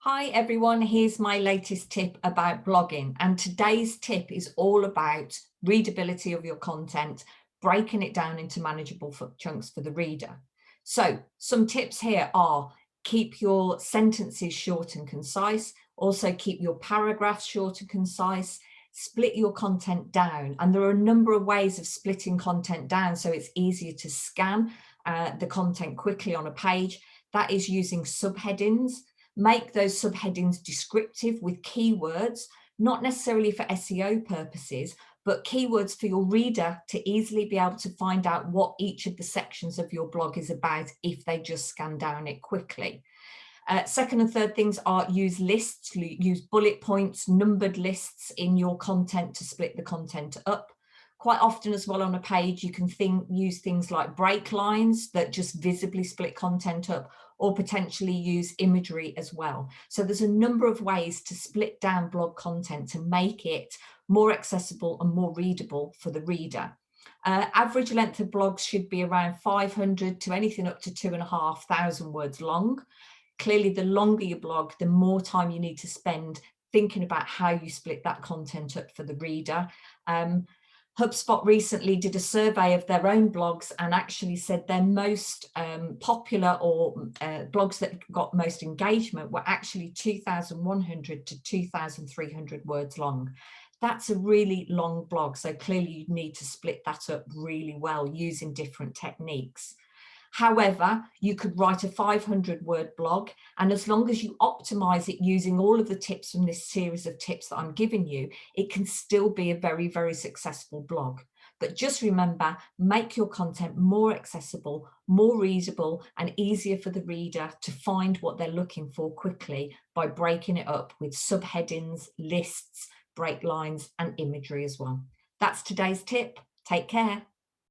Hi everyone, here's my latest tip about blogging, and today's tip is all about readability of your content, breaking it down into manageable chunks for the reader. So some tips here are: keep your sentences short and concise, also keep your paragraphs short and concise, split your content down, and there are a number of ways of splitting content down so it's easier to scan the content quickly on a page. That is using subheadings. Make those subheadings descriptive with keywords, not necessarily for SEO purposes, but keywords for your reader to easily be able to find out what each of the sections of your blog is about if they just scan down it quickly. Second and third things are use lists, use bullet points, numbered lists in your content to split the content up. Quite often as well on a page, you can use things like break lines that just visibly split content up, or potentially use imagery as well. So there's a number of ways to split down blog content to make it more accessible and more readable for the reader. Average length of blogs should be around 500 to anything up to 2,500 words long. Clearly, the longer your blog, the more time you need to spend thinking about how you split that content up for the reader. HubSpot recently did a survey of their own blogs and actually said their most popular or blogs that got most engagement were actually 2,100 to 2,300 words long. That's a really long blog, so clearly you need to split that up really well using different techniques. However, you could write a 500-word blog, and as long as you optimize it using all of the tips from this series of tips that I'm giving you, it can still be a very, very successful blog. But just remember, make your content more accessible, more readable, and easier for the reader to find what they're looking for quickly by breaking it up with subheadings, lists, break lines, and imagery as well. That's today's tip. Take care.